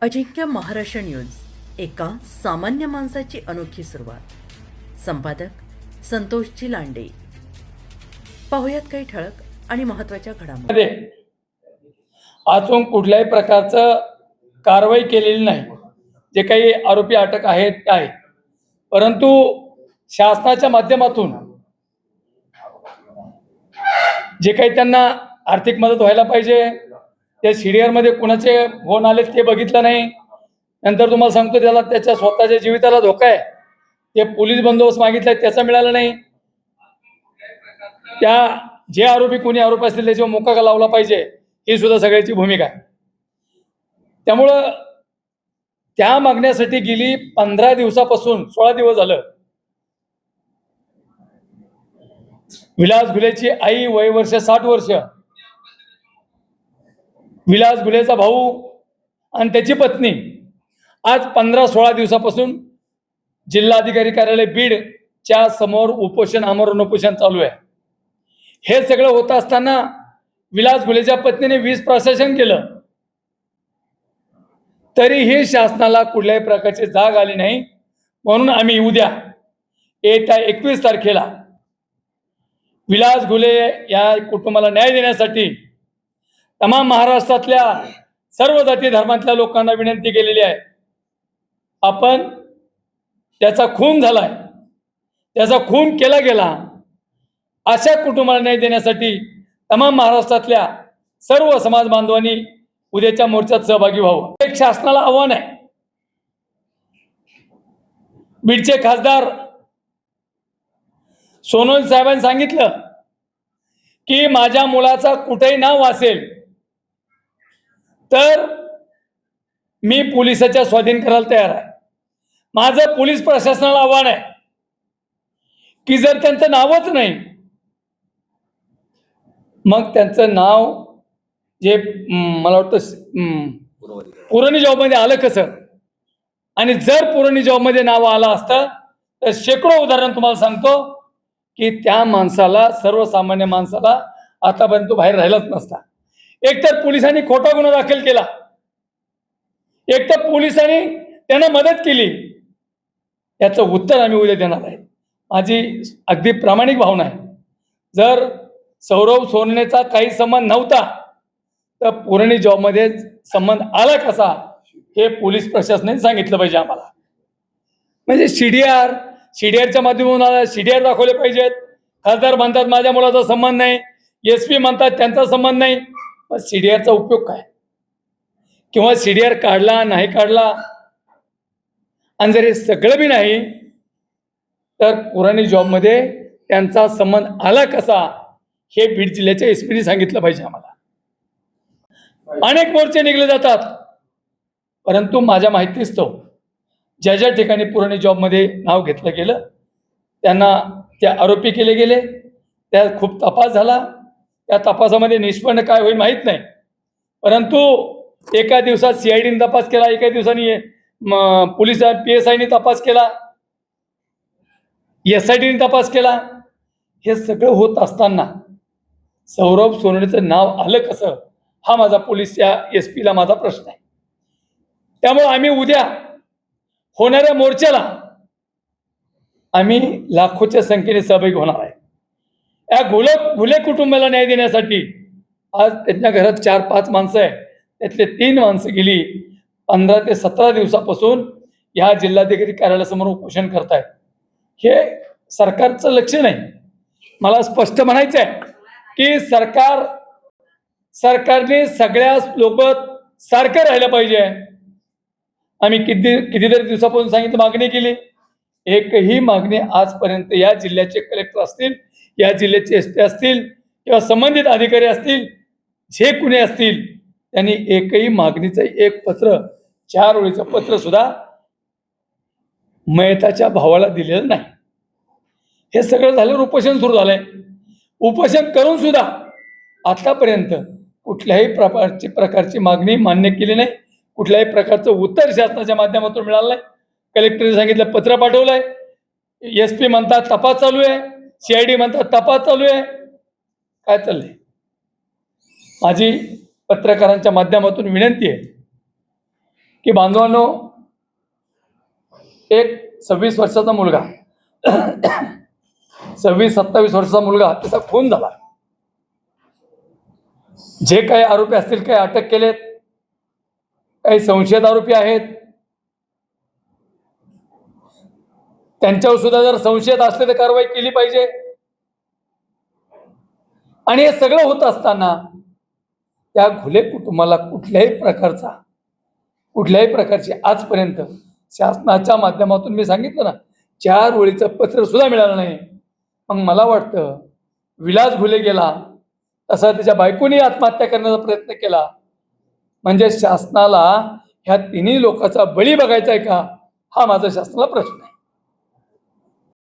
अजिंक्य Maharashtra news, एका सामान्य माणसाची अनोखी सुरुवात. संपादक संतोषजी लांडे. पाहुयात काही ठळक आणि महत्त्वाच्या घडामोडी. अजून कुठल्याही प्रकारचं कारवाई केलेली नाही. जे काही आरोपी अटक आहेत ते आहेत, परंतु शासनाच्या माध्यमातून जे काही त्यांना आर्थिक मदत व्हायला पाहिजे, त्या CDR मध्ये कुणाचे फोन आले ते बघितलं नाही. नंतर तुम्हाला सांगतो, त्याला त्याच्या स्वतःच्या जीविताला धोका आहे, ते पोलीस बंदोबस्त मागितलाय त्याचा मिळाला नाही. त्या जे आरोपी कोणी आरोप असतील त्याच्यावर मोका लावला पाहिजे, ही सुद्धा सगळ्याची भूमिका आहे. त्यामुळं त्या मागण्यासाठी गेली 15 दिवसापासून 16 दिवस झालं विलास घुलेची आई, वय वर्ष 60 वर्ष, विलास घुलेचा भाऊ आणि त्याची पत्नी आज 15-16 दिवसापासून जिल्हाधिकारी कार्यालय बीड च्या समोर उपोषण, आमरण उपोषण चालू आहे. हे सगळं होत असताना विलास घुलेच्या पत्नीने 20 प्रशासन केलं, तरीही शासनाला कुठल्याही प्रकारची जाग आली नाही. म्हणून आम्ही उद्या येत्या 21 तारखेला विलास घुले या कुटुंबाला न्याय देण्यासाठी तमाम महाराष्ट्रातल्या सर्व जाती धर्मातल्या लोकांना विनंती केलेली आहे. आपण त्याचा खून झालाय, त्याचा खून केला गेला, अशा कुटुंबाला न्याय देण्यासाठी तमाम महाराष्ट्रातल्या सर्व समाज बांधवांनी उद्याच्या मोर्चात सहभागी व्हावं. एक शासनाला आव्हान आहे. बीडचे खासदार सोनवणे साहेबांनी सांगितलं की माझ्या मुलाचा कुठेही नाव असेल तर मी पोलिसाच्या स्वाधीन करायला तयार आहे. माझं पोलीस प्रशासनाला आव्हान आहे की जर त्यांचं नावच नाही, मग त्यांचं नाव जे मला वाटतं पुरवणी जॉबमध्ये आलं कसं, आणि जर पुरवणी जॉबमध्ये नाव आलं असतं तर शेकडो उदाहरण तुम्हाला सांगतो की त्या माणसाला, सर्वसामान्य माणसाला आतापर्यंत बाहेर राहिलाच नसता. एकतर पोलिसांनी खोटा गुन्हा दाखल केला, एकतर पोलिसांनी त्यांना मदत केली. याचं उत्तर आम्ही उद्या देणार आहे. माझी अगदी प्रामाणिक भावना आहे, जर सौरभ सोनवणेचा काही संबंध नव्हता तर पुरवणी जॉबमध्ये संबंध आला कसा, हे पोलीस प्रशासनाने सांगितलं पाहिजे आम्हाला. म्हणजे सीडीआरच्या माध्यमातून CDR दाखवले पाहिजेत. खासदार म्हणतात माझ्या मुलाचा संबंध नाही, SP म्हणतात त्यांचा संबंध नाही, मग CDRचा उपयोग काय? किंवा CDR काढला नाही काढला, आणि जर हे सगळं बी नाही तर पुरवणी जॉबमध्ये त्यांचा संबंध आला कसा, हे बीड जिल्ह्याच्या SPने सांगितलं पाहिजे आम्हाला. अनेक मोर्चे निघले जातात, परंतु माझ्या माहितीस्तव ज्या ज्या ठिकाणी पुरवणी जॉबमध्ये नाव घेतलं गेलं त्यांना त्या आरोपी केले गेले. त्या खूप तपास झाला, त्या तपासामध्ये निष्पन्न काय होईल माहीत नाही, परंतु एका दिवसात CIDने तपास केला, एका दिवसाने पोलीस PSIने तपास केला, SITने तपास केला. हे सगळं होत असताना सौरभ सोनवणेचं नाव आलं कसं, हा माझा पोलीस या SPला माझा प्रश्न आहे. त्यामुळे आम्ही उद्या होणाऱ्या मोर्चाला आम्ही लाखोच्या संख्येने सहभागी होणार आहे. या घुले कुटुंबाला न्याय देण्यासाठी आज त्यांच्या घरात 4-5 माणसं आहे, त्यातले 3 माणसं गेली 15 ते 17 दिवसापासून या जिल्हाधिकारी कार्यालयासमोर उपोषण करतायत. हे सरकारचं लक्ष नाही. मला स्पष्ट म्हणायचं आहे की सरकारने सगळ्या लोक सारखं राहिलं पाहिजे. आम्ही कितीतरी दिवसापासून सांगितलं, मागणी केली, एकही मागणी आजपर्यंत या जिल्ह्याचे कलेक्टर असतील, या जिल्ह्याचे SP असतील किंवा संबंधित अधिकारी असतील, जे कुणी असतील, त्यांनी एकही मागणीचं एक पत्र, 4 ओळीचं पत्र सुद्धा मयताच्या भावाला दिलेलं नाही. हे सगळं झाल्यावर उपोषण सुरू झालंय. उपोषण करून सुद्धा आतापर्यंत कुठल्याही प्रकारची मागणी मान्य केली नाही, कुठल्याही प्रकारचं उत्तर शासनाच्या माध्यमातून मिळालं नाही. कलेक्टरने सांगितलं पत्र पाठवलंय, SP म्हणतात तपास चालू आहे, CID म्हणतात तपास चालू आहे. काय चाललंय? माझी पत्रकारांच्या माध्यमातून विनंती आहे की बांधवांनो, एक 26 वर्षाचा मुलगा 26-27 वर्षाचा मुलगा त्याचा खून झाला. जे काही आरोपी असतील काही अटक केलेत, काही संशयित आरोपी आहेत, त्यांच्यावर सुद्धा जर संशयित असले तर कारवाई केली पाहिजे. आणि हे सगळं होत असताना त्या घुले कुटुंबाला कुठल्याही प्रकारची आजपर्यंत शासनाच्या माध्यमातून मी सांगितलं ना, 4 ओळीचं पत्र सुद्धा मिळालं नाही. मग मला वाटतं विलास घुले गेला तसा त्याच्या बायकोनी आत्महत्या करण्याचा प्रयत्न केला. म्हणजे शासनाला ह्या तिन्ही लोकांचा बळी बघायचा आहे का, हा माझा शासनाला प्रश्न आहे.